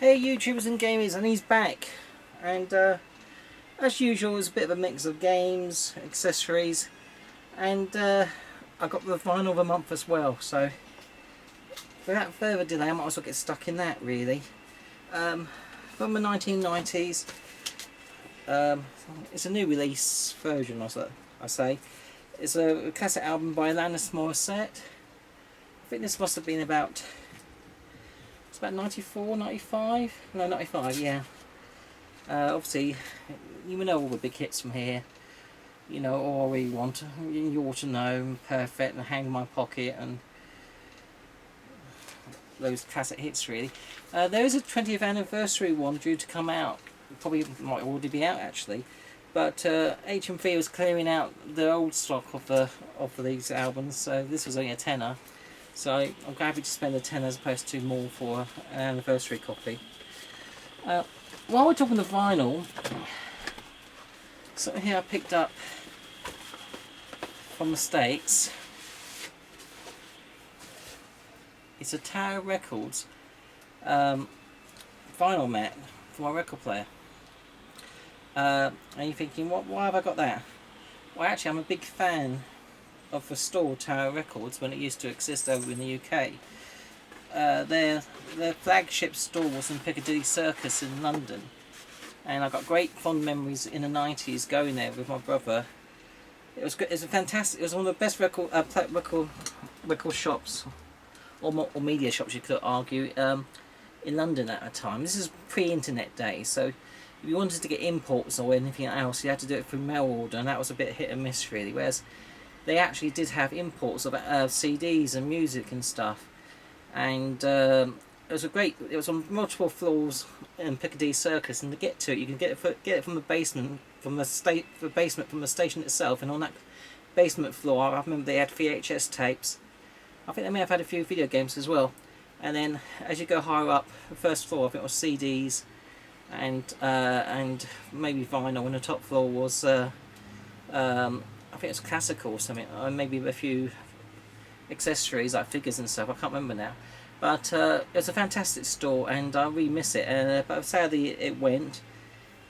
Hey YouTubers and gamers, and he's back. And as usual, it's a bit of a mix of games, accessories, and I got the vinyl of the month as well. So without further delay, I might as well get stuck in that really. From the 1990s, it's a new release version, I say. It's a cassette album by Alanis Morissette. I think this must have been about... It's about 94, 95? No, 95, yeah. Obviously, you know all the big hits from here. You know, All I Really Want, You Ought to Know, Perfect, and Hang in My Pocket, and those classic hits really. There is a 20th anniversary one due to come out. Probably might already be out actually. But HMV was clearing out the old stock of these albums, so this was only a tenner. So I'm happy to spend a tenner as opposed to more for an anniversary copy. While we're talking the vinyl, something here I picked up from the States. It's a Tower Records vinyl mat for my record player. And you're thinking, why have I got that? Well, actually, I'm a big fan of the store Tower Records when it used to exist over in the UK. Their flagship store was in Piccadilly Circus in London, and I got great fond memories in the 90s going there with my brother. It was good. It was a fantastic. It was one of the best record shops, or media shops you could argue, in London at the time. This is pre-internet days, so if you wanted to get imports or anything else, you had to do it through mail order, and that was a bit hit and miss really. Whereas they actually did have imports of CDs and music and stuff, and it was on multiple floors in Piccadilly Circus, and to get to it, you can get it from the basement, from the station itself, and on that basement floor, I remember they had VHS tapes. I think they may have had a few video games as well, and then as you go higher up, the first floor I think was CDs, and maybe vinyl, and the top floor was I think it's classical or something, maybe a few accessories like figures and stuff. I can't remember now, but it's a fantastic store, and I really miss it. But sadly, it went.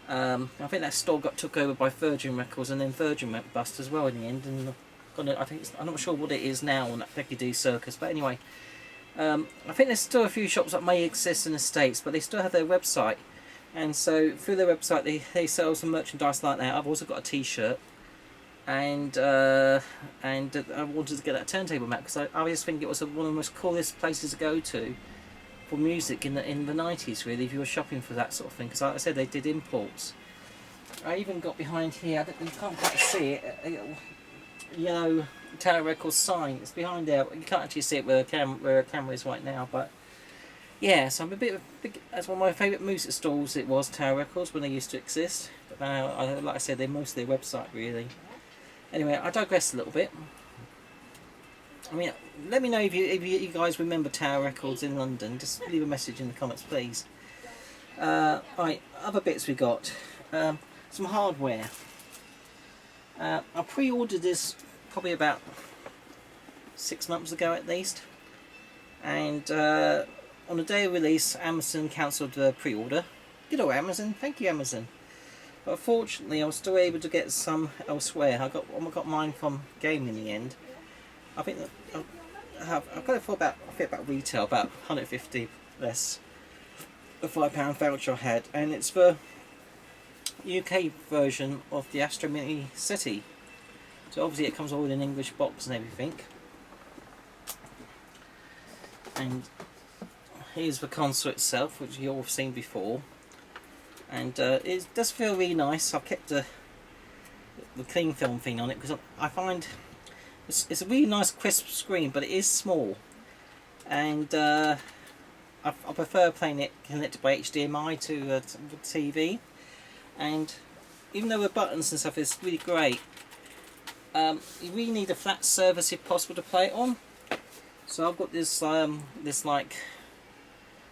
I think that store got took over by Virgin Records, and then Virgin went bust as well in the end. And I think I'm not sure what it is now on that Piccadilly Circus, but anyway, I think there's still a few shops that may exist in the States, but they still have their website, and so through their website they sell some merchandise like that. I've also got a T-shirt. And I wanted to get that turntable mat because I just think it was one of the most coolest places to go to for music in the 90s really, if you were shopping for that sort of thing, because like I said, they did imports. I even got behind here, you can't quite see it, a yellow Tower Records sign. It's behind there, you can't actually see it where a camera is right now, but yeah, so I'm that's one of my favourite music stores. It was Tower Records when they used to exist, but now, like I said, they're mostly their website really. Anyway, I digress a little bit. I mean, let me know if you guys remember Tower Records in London. Just leave a message in the comments, please. Right, other bits we got. Some hardware. I pre-ordered this probably about 6 months ago at least. And on the day of release, Amazon cancelled the pre-order. Good old Amazon. Thank you, Amazon. But fortunately, I was still able to get some elsewhere. I got mine from Game in the end. I think that I've got it for about retail, about 150 less the £5 voucher I had, and it's the UK version of the Astro Mini City. So obviously it comes all in an English box and everything. And here's the console itself, which you've all seen before. And it does feel really nice. I've kept the clean film thing on it because I find it's a really nice crisp screen, but it is small, and I prefer playing it connected by HDMI to the TV. And even though the buttons and stuff is really great, you really need a flat surface if possible to play it on. So I've got this like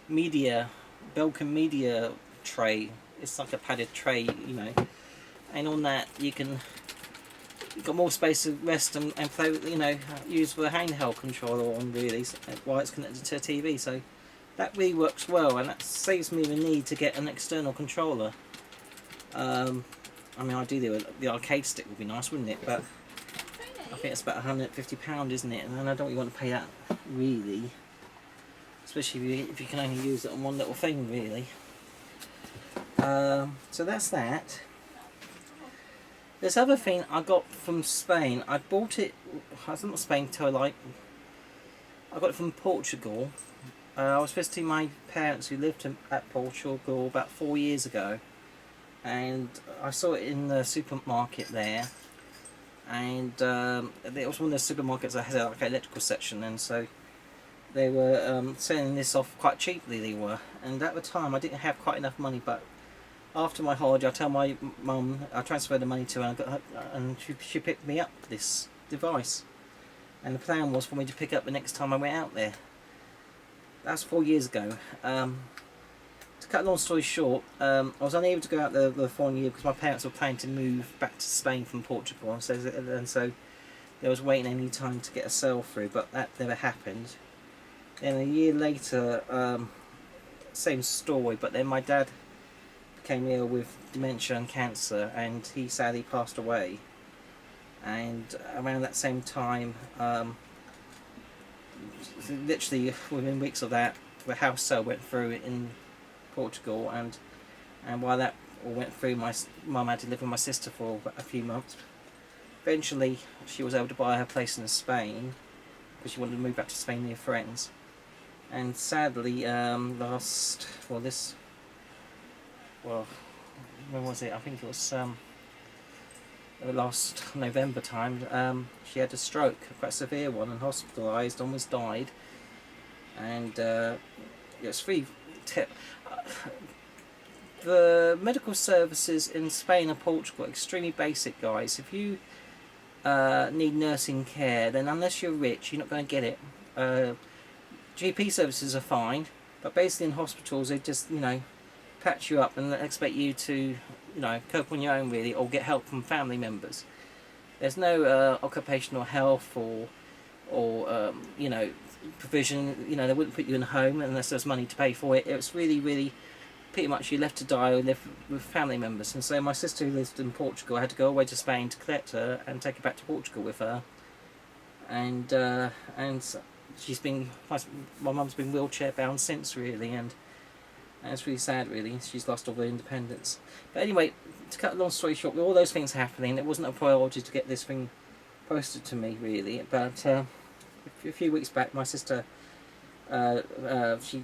Belkin media tray. It's like a padded tray, you know, and on that you've got more space to rest and play with, you know, use the handheld controller on really while it's connected to a TV. So that really works well, and that saves me the need to get an external controller. I mean, ideally the arcade stick would be nice, wouldn't it? But I think it's about £150, isn't it? And I don't really want to pay that, really. Especially if you can only use it on one little thing, really. So that's that. This other thing I got from Spain, I bought it, I was not Spain till I got it from Portugal. I was visiting my parents who lived at Portugal about 4 years ago, and I saw it in the supermarket there, and it was one of the supermarkets that had like an electrical section, and so they were selling this off quite cheaply, they were, and at the time I didn't have quite enough money, but after my holiday I tell my mum, I transferred the money to her, and she picked me up this device, and the plan was for me to pick up the next time I went out there. That's 4 years ago. To cut a long story short, I was unable to go out there the following year because my parents were planning to move back to Spain from Portugal, and so there was waiting any time to get a sale through, but that never happened. Then a year later, same story, but then my dad became ill with dementia and cancer, and he sadly passed away. And around that same time, literally within weeks of that, the house sale went through in Portugal, and while that all went through, my mum had to live with my sister for a few months. Eventually she was able to buy her place in Spain because she wanted to move back to Spain near friends, and sadly when was it? I think it was last November time. She had a stroke, quite a severe one, and hospitalised, almost died. And it's really the medical services in Spain and Portugal are extremely basic, guys. If you need nursing care, then unless you're rich, you're not going to get it. GP services are fine, but basically in hospitals they just, patch you up and expect you to, cope on your own, really, or get help from family members. There's no occupational health or provision. They wouldn't put you in a home unless there's money to pay for it. It was really pretty much you left to die or live with family members. And so my sister, who lived in Portugal, had to go away to Spain to collect her and take her back to Portugal with her. And she's been, my mum's been wheelchair bound since, really, and it's really sad, really. She's lost all her independence. But anyway, to cut a long story short, with all those things happening, it wasn't a priority to get this thing posted to me, really. But a few weeks back, my sister, she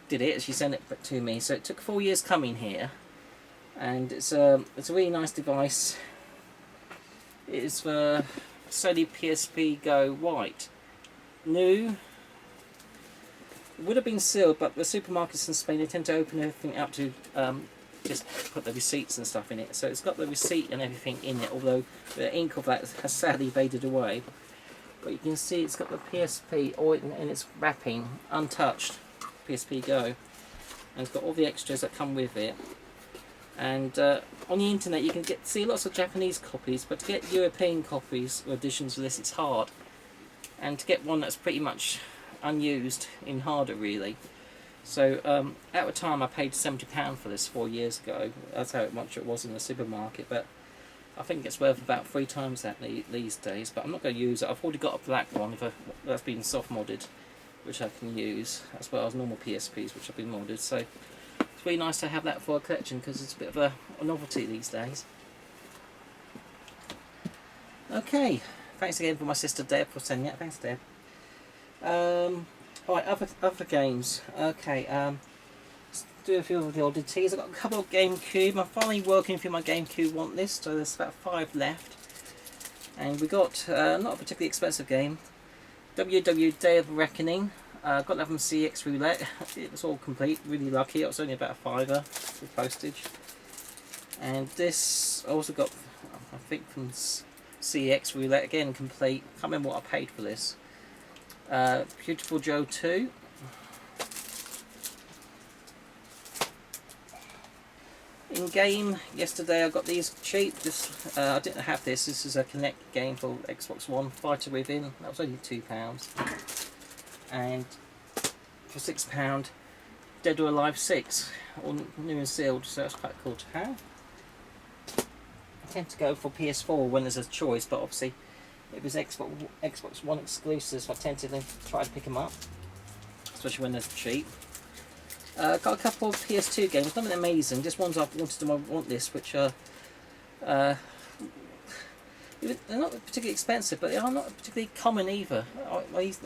did it. She sent it to me. So it took 4 years coming here, and it's a really nice device. It is the Sony PSP Go White, new. It would have been sealed, but the supermarkets in Spain, they tend to open everything up to just put the receipts and stuff in it. So it's got the receipt and everything in it, although the ink of that has sadly faded away. But you can see it's got the PSP all in its wrapping, untouched, PSP Go. And it's got all the extras that come with it. And on the internet you can see lots of Japanese copies, but to get European copies or editions of this, it's hard. And to get one that's pretty much unused, in harder, really. So at the time I paid £70 for this 4 years ago. That's how much it was in the supermarket, but I think it's worth about 3 times that these days. But I'm not going to use it. I've already got a black one that's been soft modded, which I can use, as well as normal PSPs which have been modded. So it's really nice to have that for a collection because it's a bit of a novelty these days. Okay, thanks again for my sister Deb for sending it. Thanks, Deb. Alright, other games. Okay, let's do a few of the oddities. I've got a couple of GameCube. I'm finally working through my GameCube want list, so there's about 5 left. And we got not a particularly expensive game, WW Day of Reckoning. Got that from CX Roulette. It was all complete, really lucky. It was only about a £5 with postage. And this I also got, I think, from CX Roulette, again complete. Can't remember what I paid for this. Beautiful Joe 2. In game, yesterday I got these cheap. This I didn't have this. This is a Connect game for Xbox One, Fighter Within. That was only £2. And for £6, Dead or Alive 6, all new and sealed, so that's quite cool to have. I tend to go for PS4 when there's a choice, but obviously it was Xbox One exclusive, so I tend to try to pick them up, especially when they're cheap. Got a couple of PS2 games, nothing amazing, just ones I've wanted to want this, which are they're not particularly expensive, but they are not particularly common either.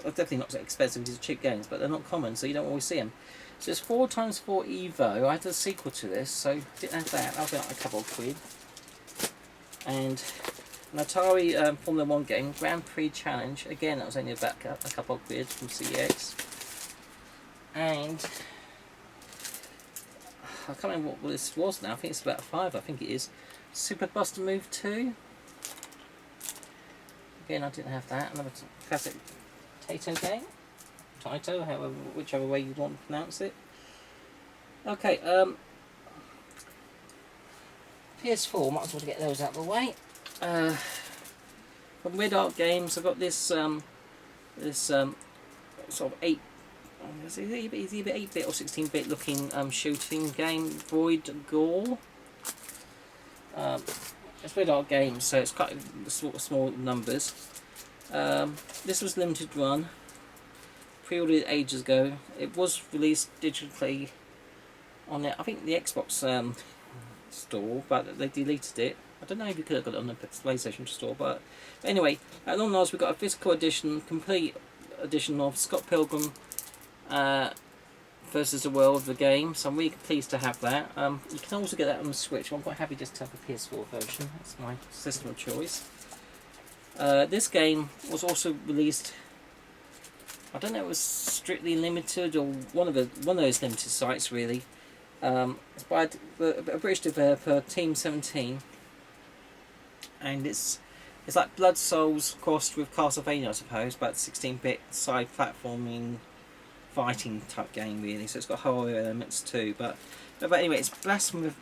Definitely not so expensive, these are cheap games, but they're not common, so you don't always see them. So it's 4x4 Evo. I had a sequel to this, so I didn't have that. That'll be like a couple of quid. And an Atari Formula 1 game, Grand Prix Challenge. Again, that was only about a couple of quid from CEX. And I can't remember what this was now. I think it's about 5. I think it is. Super Buster Move 2. Again, I didn't have that. Another classic Taito game. Taito, however, whichever way you want to pronounce it. Okay, PS4, might as well get those out of the way. From Red Art Games, I've got this sort of 8, is it either 8-bit or 16-bit looking shooting game, Void Gore. It's Red Art Games, so it's quite sort of small numbers. This was limited run, pre-ordered ages ago. It was released digitally on I think the Xbox store, but they deleted it. I don't know if you could have got it on the PlayStation store, but anyway, at long last we got a physical edition, complete edition of Scott Pilgrim versus the World, the game, so I'm really pleased to have that. You can also get that on the Switch. I'm quite happy just to have the PS4 version. That's my system of choice. This game was also released, I don't know if it was strictly limited or one of those limited sites really. It's by a British developer, Team 17, and it's like Blood Souls crossed with Castlevania, I suppose, but 16-bit side platforming fighting type game really, so it's got horror elements too, but anyway, it's Blasphemous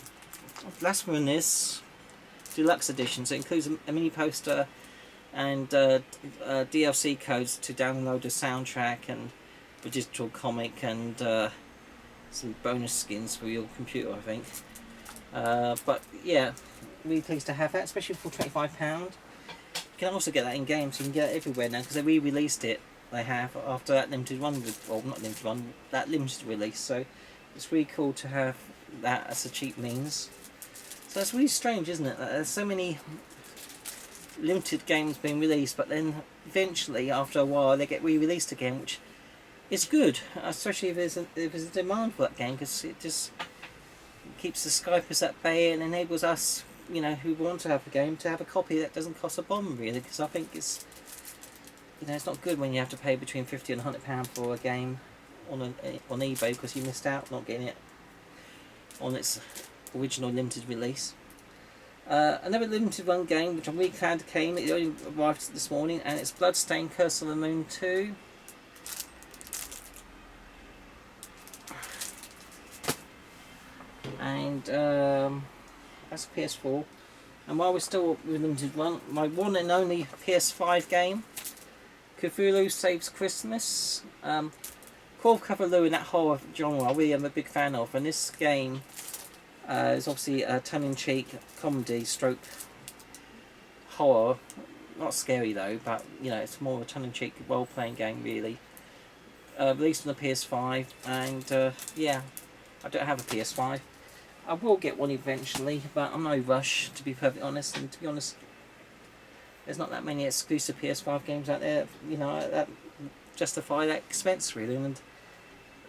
Deluxe Edition, so it includes a mini poster and DLC codes to download the soundtrack and the digital comic and some bonus skins for your computer, I think. But yeah, really pleased to have that, especially for £25. You can also get that in games, so you can get it everywhere now because they re-released it. They have after that limited run, well, not limited run, that limited release. So it's really cool to have that as a cheap means. So it's really strange, isn't it? That there's so many limited games being released, but then eventually, after a while, they get re-released again, which is good, especially if there's a demand for that game, because it just keeps the Skypers at bay and enables us, you know, who want to have the game, to have a copy that doesn't cost a bomb, really. Because I think it's, you know, it's not good when you have to pay between £50 and £100 for a game on eBay because you missed out not getting it on its original limited release. Another limited run game which I'm really glad came, it only arrived this morning, and it's Bloodstained Curse of the Moon 2. And that's a PS4. And while we're still with limited run, my one and only PS5 game, Cthulhu Saves Christmas. Call of Cthulhu in that horror genre I really am a big fan of, and this game is obviously a tongue-in-cheek comedy stroke horror. Not scary though, but you know, it's more of a tongue-in-cheek role-playing game really. Released on the PS5, and yeah, I don't have a PS5. I will get one eventually, but I'm no rush, to be perfectly honest. And to be honest, there's not that many exclusive PS5 games out there, you know, that justify that expense really. And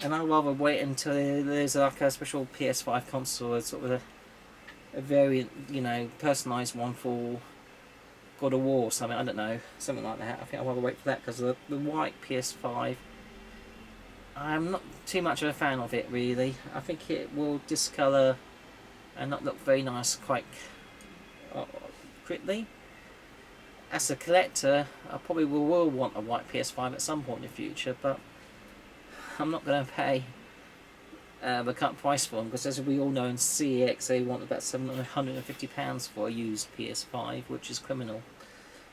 I'd rather wait until there's like a special PS5 console, sort of a variant, you know, personalised one for God of War or something. I don't know, something like that. I think I'd rather wait for that, because the white PS5, I'm not too much of a fan of it really. I think it will discolour and not look very nice quite quickly. As a collector, I probably will want a white PS5 at some point in the future, but I'm not going to pay the current price for them, because as we all know in CEX they want about £750 for a used PS5, which is criminal.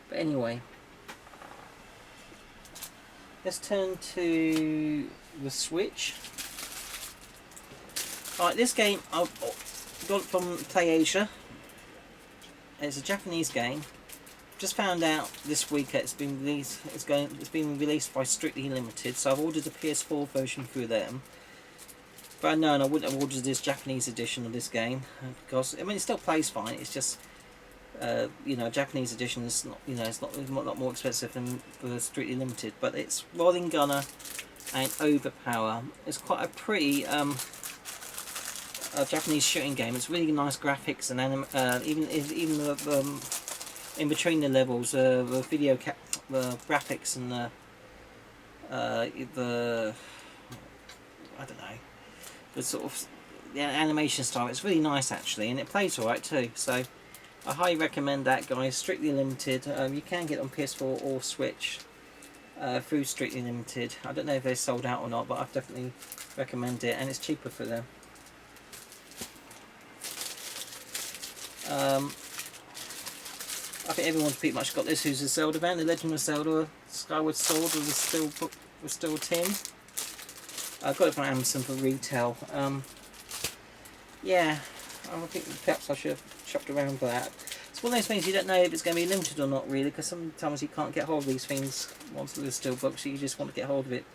But anyway, let's turn to the Switch. Alright, this game I got it from PlayAsia. It's a Japanese game. Just found out this week it's been released. It's been released by Strictly Limited. So I've ordered the PS4 version through them. But no, I wouldn't have ordered this Japanese edition of this game because I mean it still plays fine. It's just you know, Japanese edition is not, you know, it's not a lot more expensive than the Strictly Limited. But it's Rolling Gunner and Overpower. It's quite a pretty Japanese shooting game. It's really nice graphics and even the, in between the levels, the the graphics and the I don't know, the sort of animation style. It's really nice actually, and it plays alright too. So I highly recommend that, guys. Strictly Limited. You can get it on PS4 or Switch through Strictly Limited. I don't know if they're sold out or not, but I definitely recommend it, and it's cheaper for them. I think everyone's pretty much got this who's a Zelda fan. The Legend of Zelda, Skyward Sword with the steel tin. I got it from Amazon for retail. Yeah, I think perhaps I should have shopped around for that. It's one of those things you don't know if it's going to be limited or not, really, because sometimes you can't get hold of these things once they're steel books. So you just want to get hold of it.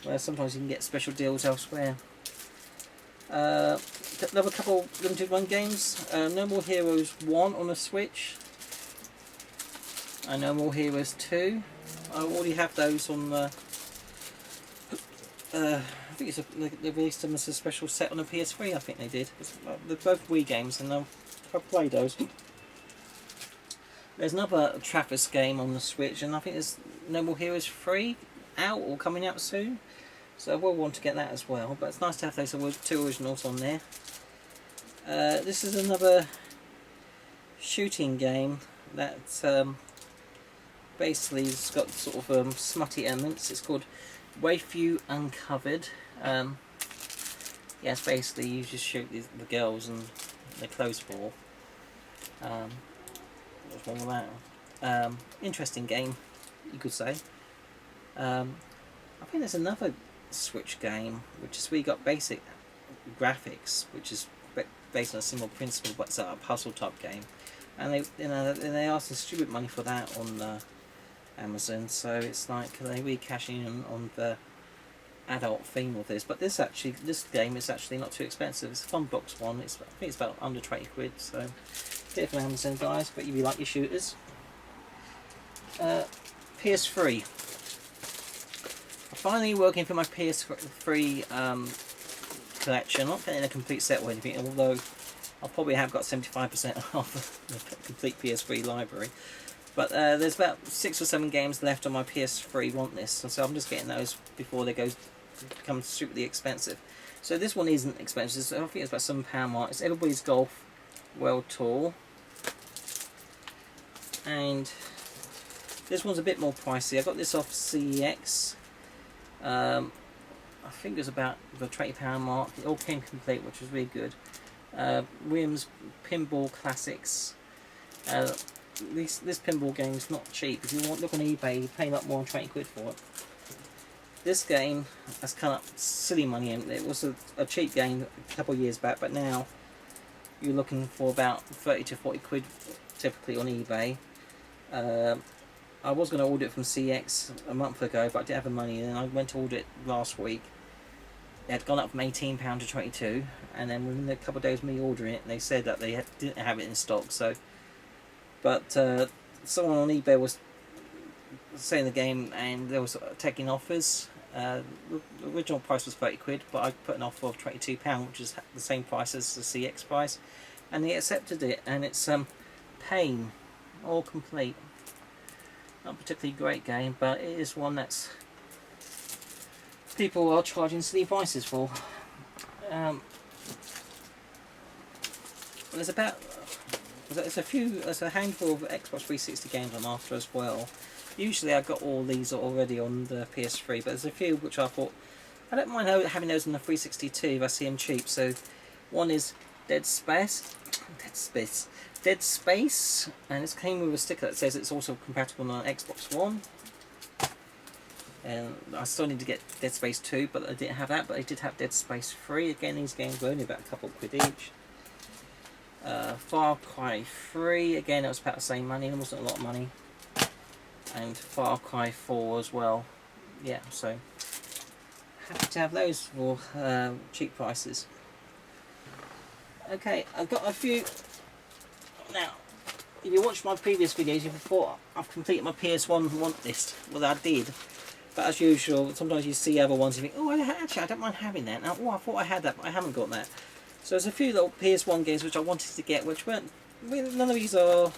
Whereas sometimes you can get special deals elsewhere. Another couple limited run games. No More Heroes 1 on the Switch. And No More Heroes 2. I already have those on the... I think they released them as a special set on the PS3, I think they did. They're both Wii games, and I've played those. There's another Travis game on the Switch, and I think there's No More Heroes 3 out or coming out soon. So I will want to get that as well, but it's nice to have those two originals on there. This is another shooting game that basically has got sort of smutty elements. It's called Waifu Uncovered. Yes, basically you just shoot the girls and their clothes fall. What's wrong with that? Interesting game, you could say. I think there's another Switch game which is where you got basic graphics, which is based on a similar principle, but it's a puzzle type game. And they asked us stupid money for that on Amazon, so it's like they really cashing in on the adult theme of this. But this game is actually not too expensive. It's a fun box one. I think it's about under 20 quid. So get it from Amazon, guys. But you like your shooters. PS3. Finally working for my PS3 collection. I'm not getting a complete set or anything, although I'll probably have got 75% off the complete PS3 library. But there's about 6 or 7 games left on my PS3 want list, so I'm just getting those before they become stupidly expensive. So this one isn't expensive. I think it's about £7 mark. It's Everybody's Golf World Tour, and this one's a bit more pricey. I got this off CEX. I think it was about the £20 mark. It all came complete, which was really good. Williams Pinball Classics. This pinball game is not cheap. If you look on eBay, you pay a lot more than 20 quid for it. This game has come up silly money in. It was a cheap game a couple of years back, but now you're looking for about 30 to 40 quid typically on eBay. I was going to order it from CX a month ago, but I didn't have the money, and I went to order it last week. It had gone up from £18 to £22, and then within a couple of days of me ordering it, they said that they didn't have it in stock. So, but someone on eBay was selling the game, and they was taking offers. The original price was 30 quid, but I put an offer of £22, which is the same price as the CX price, and they accepted it. And it's Pain, all complete. Not a particularly great game, but it is one that's people are charging silly prices for. There's a handful of Xbox 360 games I'm after as well. Usually I've got all these already on the PS3, but there's a few which I thought I don't mind having those on the 362 if I see them cheap. So one is Dead Space, and it came with a sticker that says it's also compatible on Xbox One. And I still need to get Dead Space 2, but I didn't have that. But I did have Dead Space 3. Again, these games were only about a couple of quid each. Far Cry 3, again it was about the same money, it wasn't a lot of money. And Far Cry 4 as well. Yeah, so happy to have those for cheap prices. Okay, I've got a few. Now, if you watched my previous videos, you thought I've completed my PS1 want list. Well, I did. But as usual, sometimes you see other ones and you think, oh, actually, I don't mind having that. Now, oh, I thought I had that, but I haven't got that. So there's a few little PS1 games which I wanted to get, which weren't. None of these are.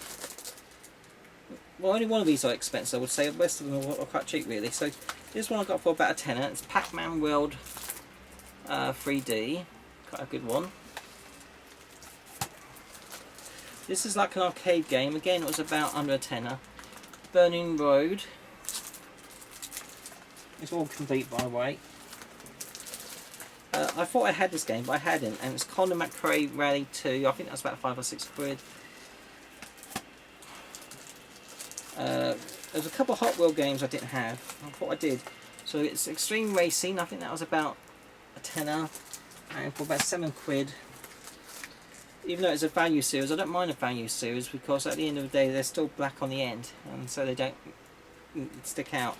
Well, only one of these are expensive, I would say. The rest of them are quite cheap, really. So this one I got for about a tenner. It's Pac-Man World 3D. Quite a good one. This is like an arcade game. Again, it was about under a tenner. Burning Road. It's all complete, by the way. I thought I had this game, but I hadn't, and it's Conor McRae Rally 2. I think that's about 5 or 6 quid. There's a couple of Hot Wheel games I didn't have. I thought I did. So it's Extreme Racing. I think that was about a tenner, and for about 7 quid. Even though it's a value series, I don't mind a value series because at the end of the day they're still black on the end, and so they don't stick out.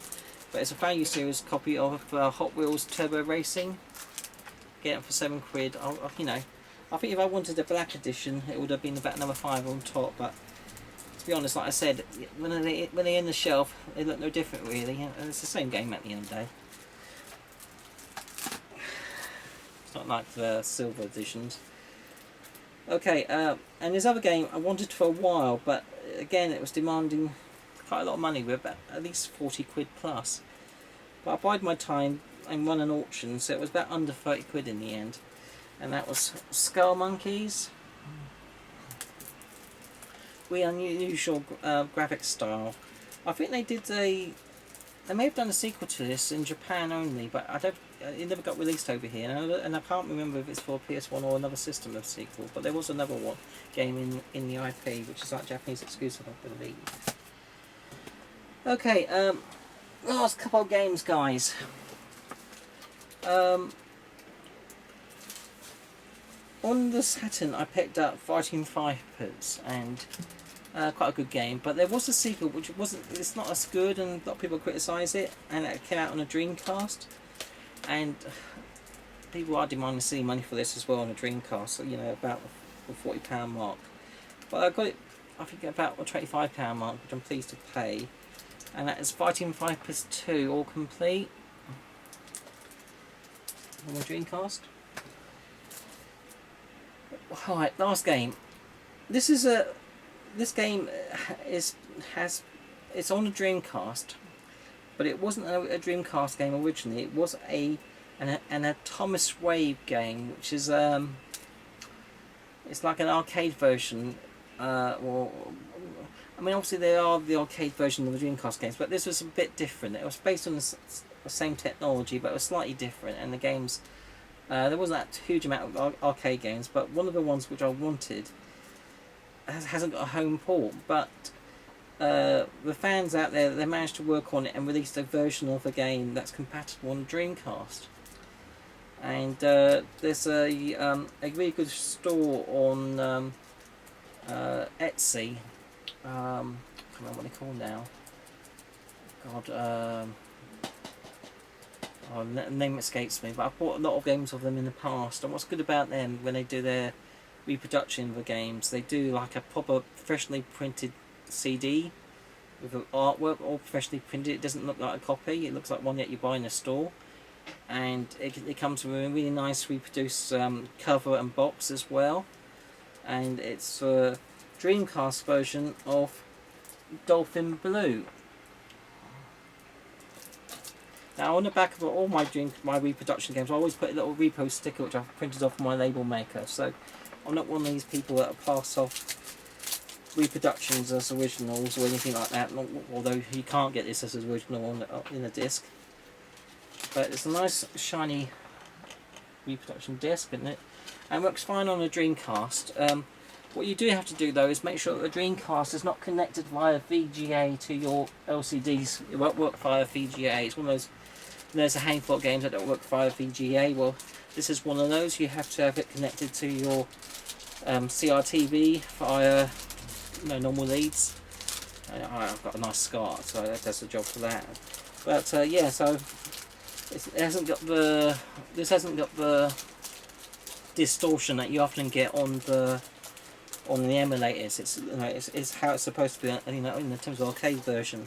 But it's a value series copy of Hot Wheels Turbo Racing. Get it for 7 quid. You know, I think if I wanted a black edition, it would have been about another 5 on top. But to be honest, like I said, when they're in the shelf, they look no different really, and it's the same game at the end of the day. It's not like the silver editions. Okay, and this other game I wanted for a while, but again it was demanding quite a lot of money, with about at least 40 quid plus. But I bided my time and won an auction, so it was about under 30 quid in the end. And that was Skull Monkeys. Really unusual graphic style. I think they did they may have done a sequel to this in Japan only, but it never got released over here, and I can't remember if it's for PS1 or another system of sequel, but there was another one game in the IP, which is like Japanese exclusive, I believe. Okay, last couple of games, guys. On the Saturn I picked up Fighting Vipers, and quite a good game, but there was a sequel which it's not as good, and a lot of people criticise it, and it came out on a Dreamcast, and people are demanding silly money for this as well on a Dreamcast, so, you know, about the £40 mark. But I got it, I think, about the £25 mark, which I'm pleased to pay, and that is Fighting Vipers 2, all complete on the Dreamcast. Alright, last game. This game it's on a Dreamcast, but it wasn't a Dreamcast game originally. It was an Atomic Wave game, which is it's like an arcade version. Well, I mean, obviously there are the arcade version of the Dreamcast games, but this was a bit different. It was based on the same technology, but it was slightly different, and the games there wasn't that huge amount of arcade games, but one of the ones which I wanted hasn't got a home port, but the fans out there, they managed to work on it and released a version of the game that's compatible on Dreamcast. And there's a really good store on Etsy. I can't remember what they call now. God, the name escapes me. But I've bought a lot of games of them in the past. And what's good about them, when they do their reproduction of the games, they do like a proper professionally printed CD with the artwork all professionally printed. It doesn't look like a copy, it looks like one that you buy in a store, and it comes with a really nice reproduced cover and box as well, and it's a Dreamcast version of Dolphin Blue. Now on the back of all my reproduction games, I always put a little repo sticker which I've printed off my label maker, so I'm not one of these people that pass off reproductions as originals or anything like that, although you can't get this as original in a disc. But it's a nice shiny reproduction disc, isn't it? And works fine on a Dreamcast. What you do have to do though is make sure that the Dreamcast is not connected via VGA to your LCDs. It won't work via VGA. It's one of those There's a handful of games that don't work via VGA. Well, this is one of those. You have to have it connected to your CRTV via normal leads. I've got a nice SCART, so that does the job for that. But yeah, so this hasn't got the distortion that you often get on the emulators. It's how it's supposed to be, in terms of arcade version,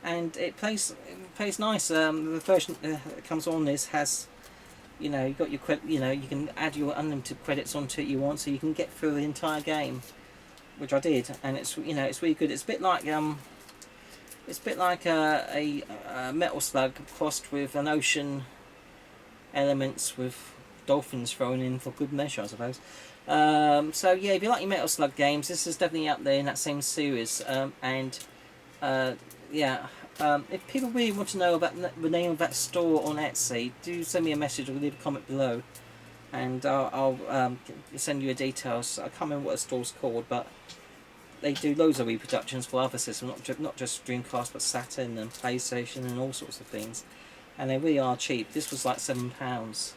and it plays nice. The version that comes on this has, you got your you can add your unlimited credits onto it you want, so you can get through the entire game, which I did, and it's it's really good. It's a bit like a Metal Slug crossed with an ocean elements with dolphins thrown in for good measure, I suppose. So yeah, if you like your Metal Slug games, this is definitely up there in that same series. Yeah, if people really want to know about the name of that store on Etsy, do send me a message or leave a comment below, and I'll send you the details. I can't remember what the store's called, but they do loads of reproductions for other systems, not just Dreamcast, but Saturn and PlayStation and all sorts of things. And they really are cheap. This was like £7.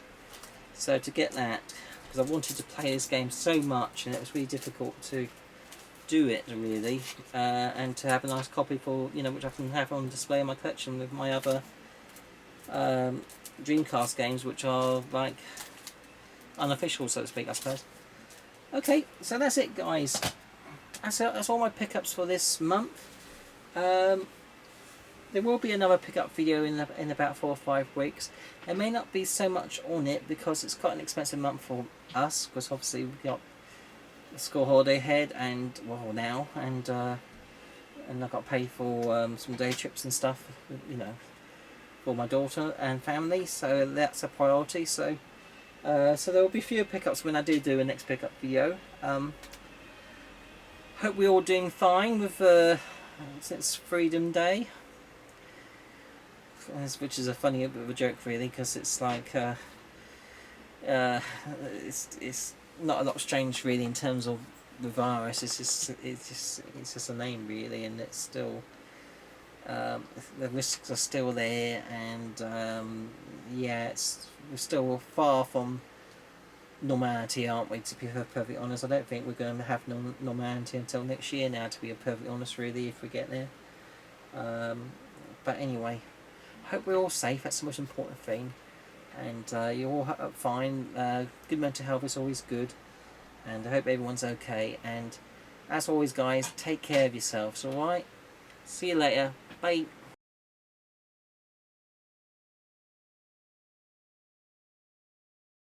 So to get that, because I wanted to play this game so much, and it was really difficult to do it really, and to have a nice copy for which I can have on display in my collection with my other Dreamcast games, which are like unofficial, so to speak, I suppose. Okay, so that's it, guys. That's all my pickups for this month. There will be another pickup video in about 4 or 5 weeks. There may not be so much on it because it's quite an expensive month for us, because obviously we've got the school holiday ahead, and now, and I've got to pay for some day trips and stuff, for my daughter and family, so that's a priority. So there will be fewer pickups when I do a next pickup video. Hope we're all doing fine with since Freedom Day, which is a funny bit of a joke really, because it's like it's not a lot strange really in terms of the virus. It's just a name really, and it's still the risks are still there, and yeah, we're still far from normality, aren't we, to be perfectly honest. I don't think we're going to have normality until next year now, to be perfectly honest really, if we get there. But anyway, hope we're all safe. That's the most important thing, and you're all fine. Good mental health is always good, and I hope everyone's okay, and as always guys, take care of yourselves, alright? See you later, bye.